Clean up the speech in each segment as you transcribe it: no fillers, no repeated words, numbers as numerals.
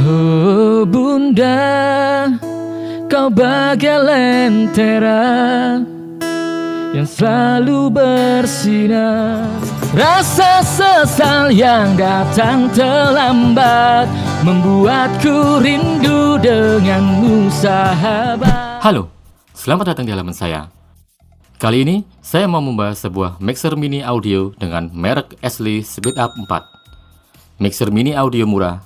Oh bunda, kau bagai lentera yang selalu bersinar. Rasa sesal yang datang terlambat membuatku rindu denganmu sahabat. Halo, selamat datang di halaman saya. Kali ini saya mau membahas sebuah mixer mini audio dengan merek Ashley Speedup 4. Mixer mini audio murah.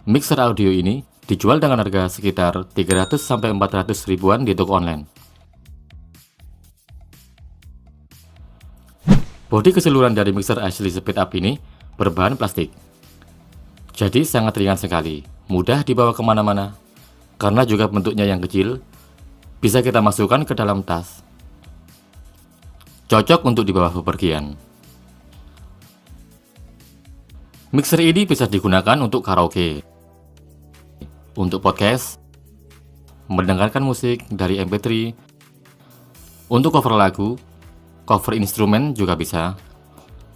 Mixer audio ini dijual dengan harga sekitar 300-400 ribuan di toko online. Bodi keseluruhan dari mixer Ashley Speedup ini berbahan plastik. Jadi sangat ringan sekali, mudah dibawa kemana-mana. Karena juga bentuknya yang kecil, bisa kita masukkan ke dalam tas. Cocok untuk dibawa bepergian. Mixer ini bisa digunakan untuk karaoke, untuk podcast, mendengarkan musik dari MP3, untuk cover lagu, cover instrumen juga bisa.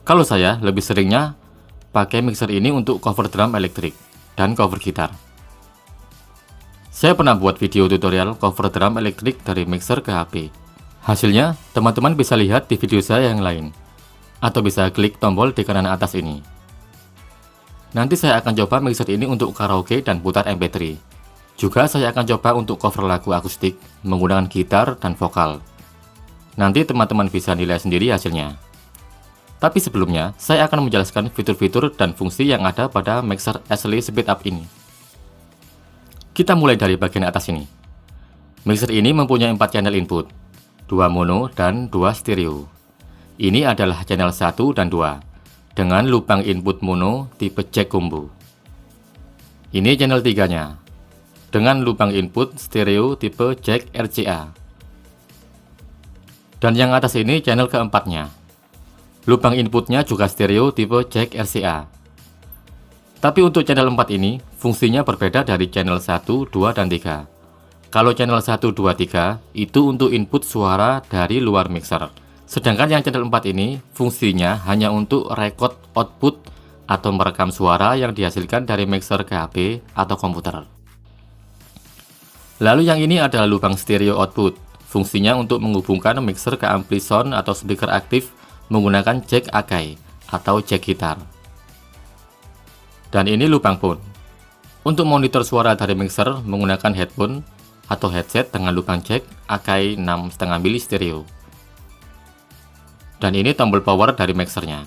Kalau saya lebih seringnya pakai mixer ini untuk cover drum elektrik dan cover gitar. Saya pernah buat video tutorial cover drum elektrik dari mixer ke HP. Hasilnya, teman-teman bisa lihat di video saya yang lain, atau bisa klik tombol di kanan atas ini. Nanti saya akan coba mixer ini untuk karaoke dan putar MP3. Juga saya akan coba untuk cover lagu akustik menggunakan gitar dan vokal. Nanti teman-teman bisa nilai sendiri hasilnya. Tapi sebelumnya, saya akan menjelaskan fitur-fitur dan fungsi yang ada pada mixer Ashley Speedup ini. Kita mulai dari bagian atas ini. Mixer ini mempunyai 4 channel input, 2 mono dan 2 stereo. Ini adalah channel 1 dan 2. Dengan lubang input mono tipe jack combo. Ini channel 3-nya dengan lubang input stereo tipe jack RCA. Dan yang atas ini channel keempatnya. Lubang inputnya juga stereo tipe jack RCA. Tapi untuk channel 4 ini fungsinya berbeda dari channel 1, 2, dan 3. Kalau channel 1, 2, 3 itu untuk input suara dari luar mixer. Sedangkan yang channel 4 ini fungsinya hanya untuk record output atau merekam suara yang dihasilkan dari mixer ke HP atau komputer. Lalu yang ini adalah lubang stereo output. Fungsinya untuk menghubungkan mixer ke ampli sound atau speaker aktif menggunakan jack Akai atau jack gitar. Dan ini lubang phone. Untuk monitor suara dari mixer menggunakan headphone atau headset dengan lubang jack Akai 6,5 mm stereo. Dan ini tombol power dari mixernya.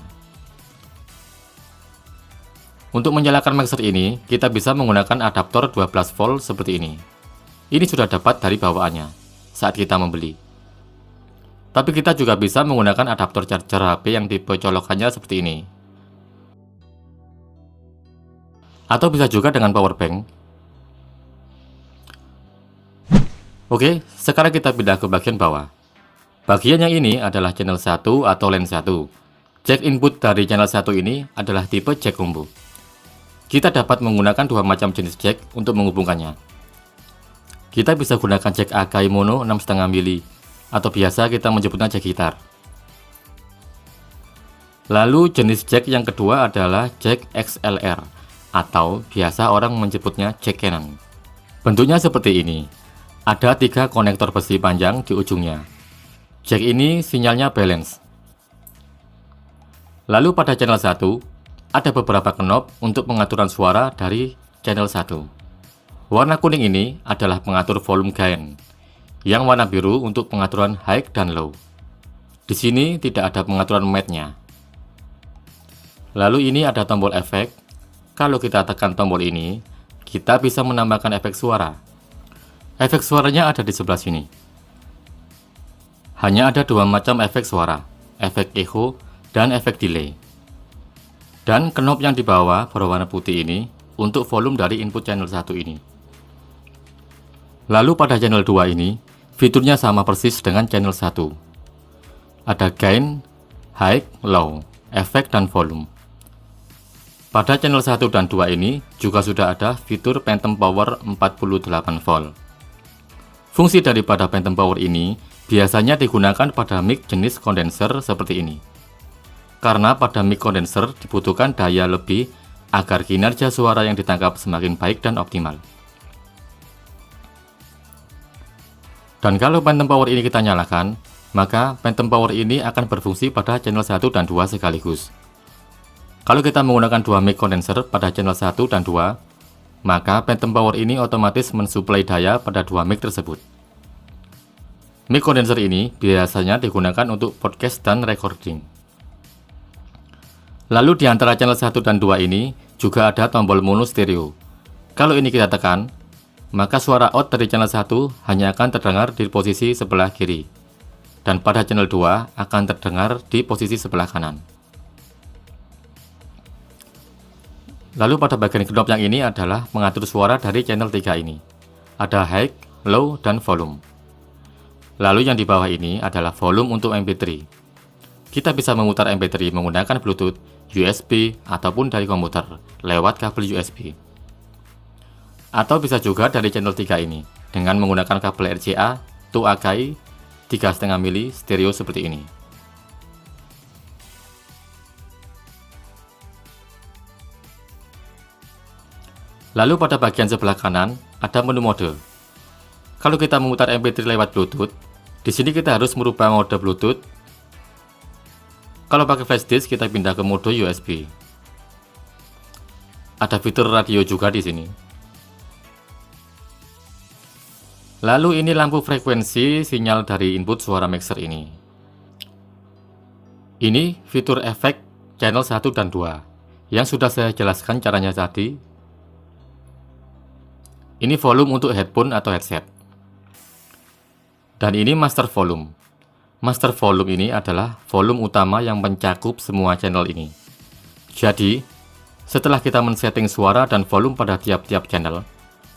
Untuk menyalakan mixer ini, kita bisa menggunakan adaptor 12 volt seperti ini. Ini sudah dapat dari bawaannya saat kita membeli. Tapi kita juga bisa menggunakan adaptor charger HP yang tipe colokannya seperti ini. Atau bisa juga dengan power bank. Oke, sekarang kita pindah ke bagian bawah. Bagian yang ini adalah channel 1 atau line 1. Jack input dari channel 1 ini adalah tipe jack combo. Kita dapat menggunakan 2 macam jenis jack untuk menghubungkannya. Kita bisa gunakan jack Akai mono 6,5 mm atau biasa kita menyebutnya jack gitar. Lalu jenis jack yang kedua adalah jack XLR atau biasa orang menyebutnya jack Canon. Bentuknya seperti ini. Ada 3 konektor besi panjang di ujungnya. Jack ini sinyalnya balance. Lalu pada channel 1, ada beberapa knob untuk pengaturan suara dari channel 1. Warna kuning ini adalah pengatur volume gain. Yang warna biru untuk pengaturan high dan low. Di sini tidak ada pengaturan matte-nya. Lalu ini ada tombol efek. Kalau kita tekan tombol ini, kita bisa menambahkan efek suara. Efek suaranya ada di sebelah sini. Hanya ada 2 macam efek suara, efek echo dan efek delay. Dan knob yang di bawah berwarna putih ini untuk volume dari input channel 1 ini. Lalu pada channel 2 ini, fiturnya sama persis dengan channel 1. Ada gain, high, low, efek dan volume. Pada channel 1 dan 2 ini juga sudah ada fitur phantom power 48 volt. Fungsi daripada phantom power ini biasanya digunakan pada mic jenis kondenser seperti ini. Karena pada mic kondenser dibutuhkan daya lebih agar kinerja suara yang ditangkap semakin baik dan optimal. Dan kalau Phantom Power ini kita nyalakan, maka Phantom Power ini akan berfungsi pada channel 1 dan 2 sekaligus. Kalau kita menggunakan dua mic condenser pada channel 1 dan 2, maka Phantom Power ini otomatis mensuplai daya pada dua mic tersebut. Mic condenser ini biasanya digunakan untuk podcast dan recording. Lalu di antara channel 1 dan 2 ini juga ada tombol mono stereo. Kalau ini kita tekan, maka suara out dari channel 1 hanya akan terdengar di posisi sebelah kiri, dan pada channel 2 akan terdengar di posisi sebelah kanan. Lalu pada bagian knob yang ini adalah mengatur suara dari channel 3 ini. Ada high, low, dan volume. Lalu yang di bawah ini adalah volume untuk MP3. Kita bisa memutar MP3 menggunakan Bluetooth, USB, ataupun dari komputer lewat kabel USB. Atau bisa juga dari channel 3 ini dengan menggunakan kabel RCA, AKI, 3,5 mili stereo seperti ini. Lalu pada bagian sebelah kanan ada menu mode. Kalau kita memutar MP3 lewat Bluetooth, di sini kita harus merubah mode Bluetooth. Kalau pakai flash disk kita pindah ke mode USB. Ada fitur radio juga di sini. Lalu ini lampu frekuensi sinyal dari input suara mixer ini. Ini fitur efek channel 1 dan 2 yang sudah saya jelaskan caranya tadi. Ini volume untuk headphone atau headset. Dan ini master volume. Master volume ini adalah volume utama yang mencakup semua channel ini. Jadi, setelah kita men-setting suara dan volume pada tiap-tiap channel,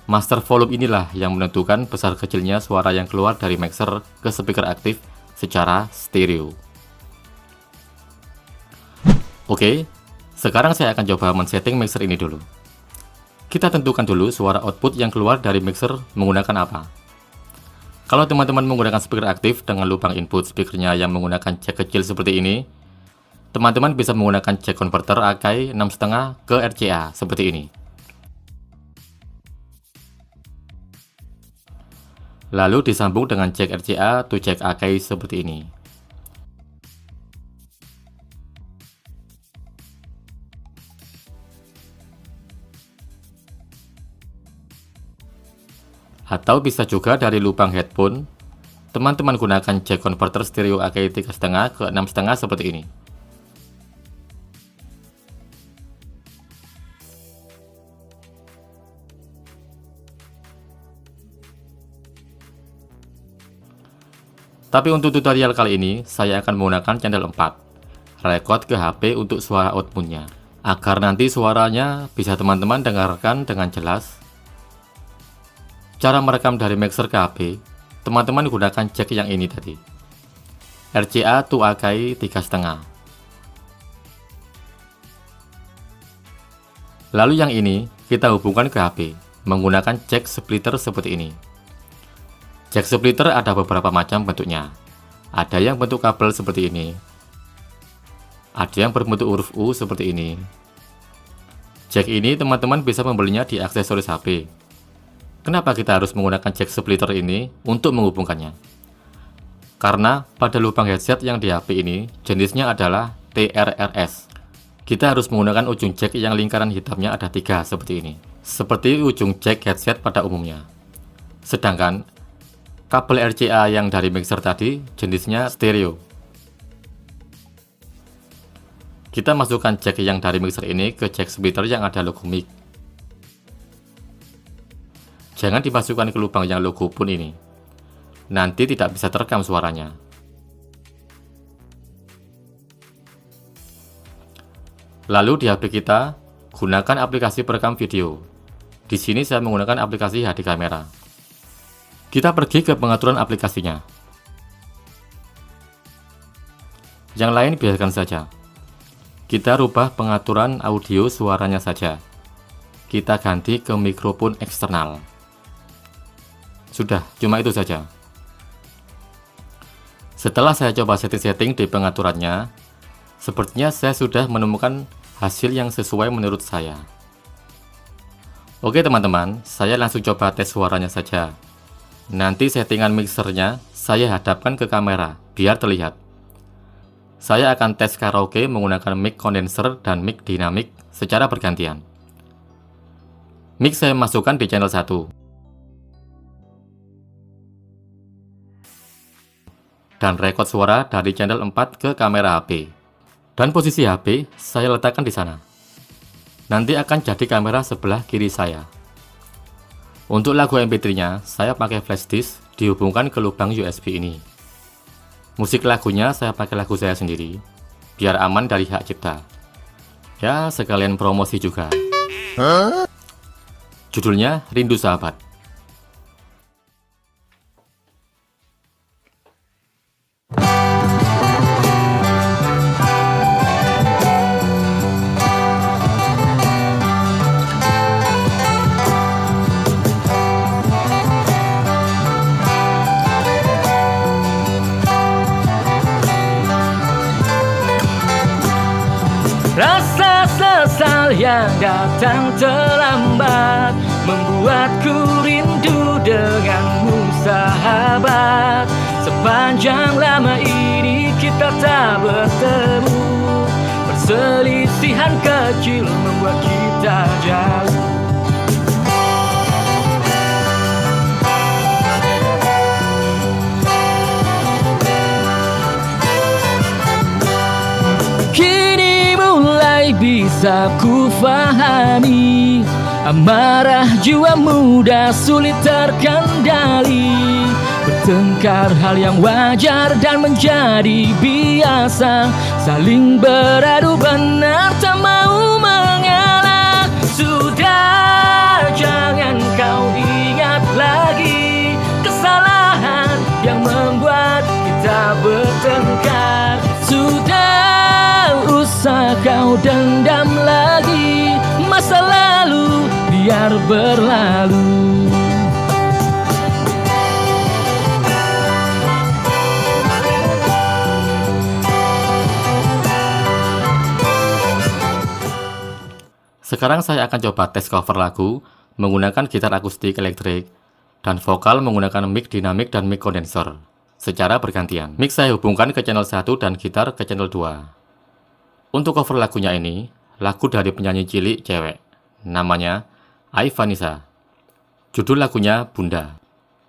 master volume inilah yang menentukan besar kecilnya suara yang keluar dari mixer ke speaker aktif secara stereo. Oke, sekarang saya akan coba men-setting mixer ini dulu. Kita tentukan dulu suara output yang keluar dari mixer menggunakan apa. Kalau teman-teman menggunakan speaker aktif dengan lubang input speakernya yang menggunakan jack kecil seperti ini, teman-teman bisa menggunakan jack converter AKI 6,5 ke RCA seperti ini. Lalu disambung dengan jack RCA to jack AKI seperti ini. Atau bisa juga dari lubang headphone, teman-teman gunakan jack converter stereo AKI 3,5 ke 6,5 seperti ini. Tapi untuk tutorial kali ini, saya akan menggunakan channel 4, record ke HP untuk suara outputnya, agar nanti suaranya bisa teman-teman dengarkan dengan jelas. Cara merekam dari mixer ke HP, teman-teman gunakan jack yang ini tadi, RCA to AKI 3,5. Lalu yang ini kita hubungkan ke HP menggunakan jack splitter seperti ini. Jack splitter ada beberapa macam bentuknya. Ada yang bentuk kabel seperti ini. Ada yang berbentuk huruf U seperti ini. Jack ini teman-teman bisa membelinya di aksesoris HP. Kenapa kita harus menggunakan jack splitter ini untuk menghubungkannya? Karena pada lubang headset yang di HP ini jenisnya adalah TRRS. Kita harus menggunakan ujung jack yang lingkaran hitamnya ada 3 seperti ini, seperti ujung jack headset pada umumnya. Sedangkan kabel RCA yang dari mixer tadi jenisnya stereo. Kita masukkan jack yang dari mixer ini ke jack splitter yang ada logo mic. Jangan dimasukkan ke lubang yang logo pun ini. Nanti tidak bisa terekam suaranya. Lalu di HP kita, gunakan aplikasi perekam video. Di sini saya menggunakan aplikasi HD Camera. Kita pergi ke pengaturan aplikasinya. Yang lain biarkan saja. Kita rubah pengaturan audio suaranya saja. Kita ganti ke mikrofon eksternal. Sudah, cuma itu saja. Setelah saya coba setting-setting di pengaturannya, sepertinya saya sudah menemukan hasil yang sesuai menurut saya. Oke teman-teman, saya langsung coba tes suaranya saja. Nanti settingan mixernya saya hadapkan ke kamera, biar terlihat. Saya akan tes karaoke menggunakan mic condenser dan mic dinamik secara bergantian. Mic saya masukkan di channel 1. Dan record suara dari channel 4 ke kamera HP. Dan posisi HP saya letakkan di sana. Nanti akan jadi kamera sebelah kiri saya. Untuk lagu MP3-nya, saya pakai flash disk dihubungkan ke lubang USB ini. Musik lagunya saya pakai lagu saya sendiri, biar aman dari hak cipta. Ya, sekalian promosi juga. Judulnya Rindu Sahabat. Rasa sesal yang datang terlambat membuatku rindu denganmu sahabat. Sepanjang lama ini kita tak bertemu, perselisihan kecil membuat kita jauh. Bisa ku fahami amarah jiwa muda sulit terkendali. Bertengkar hal yang wajar dan menjadi biasa, saling beradu benar tak mau mengalah. Sudah jangan kau ingat lagi kesalahan yang membuat kita bertengkar. Sudah usah kau dendam lagi, masa lalu biar berlalu. Sekarang saya akan coba tes cover lagu menggunakan gitar akustik elektrik dan vokal menggunakan mic dinamik dan mic condenser secara bergantian. Mic saya hubungkan ke channel 1 dan gitar ke channel 2. Untuk cover lagunya ini, lagu dari penyanyi cilik cewek, namanya Ai Vanessa. Judul lagunya Bunda.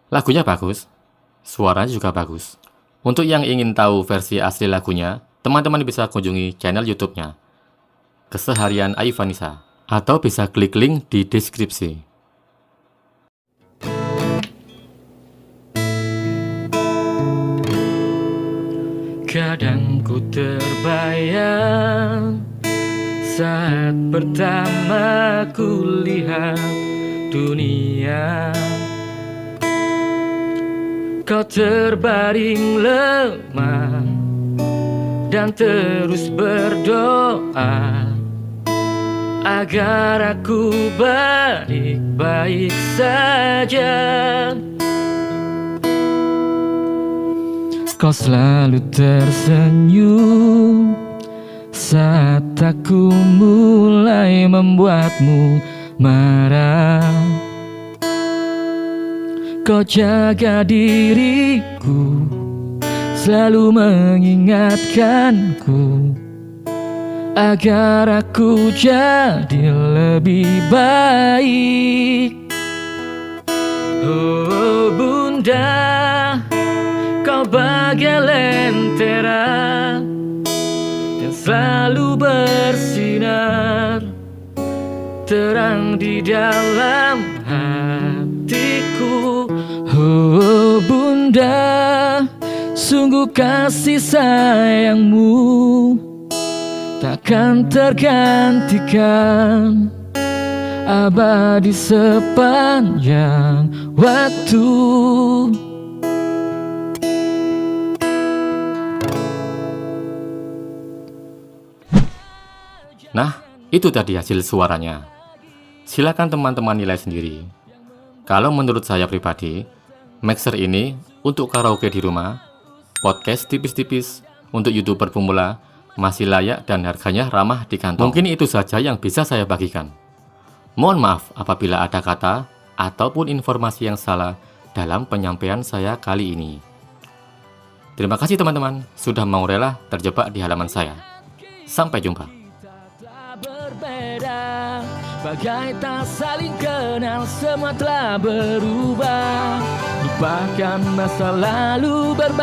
Lagunya bagus, suaranya juga bagus. Untuk yang ingin tahu versi asli lagunya, teman-teman bisa kunjungi channel YouTube-nya, Keseharian Ai Vanessa, atau bisa klik link di deskripsi. Kadang ku terbayang saat pertama ku lihat dunia. Kau terbaring lemah dan terus berdoa agar aku baik-baik saja. Kau selalu tersenyum saat aku mulai membuatmu marah. Kau jaga diriku, selalu mengingatkanku agar aku jadi lebih baik. Oh Bunda, kau bagai lentera yang selalu bersinar terang di dalam hatiku. Oh Bunda, sungguh kasih sayangmu takkan tergantikan, abadi sepanjang waktu. Nah, itu tadi hasil suaranya. Silakan teman-teman nilai sendiri. Kalau menurut saya pribadi, mixer ini untuk karaoke di rumah, podcast tipis-tipis, untuk YouTuber pemula, masih layak dan harganya ramah di kantong. Mungkin itu saja yang bisa saya bagikan. Mohon maaf apabila ada kata ataupun informasi yang salah dalam penyampaian saya kali ini. Terima kasih teman-teman sudah mau rela terjebak di halaman saya. Sampai jumpa. Berbeda, bagai tak saling kenal, semua telah berubah. Lupakan masa lalu berbeda.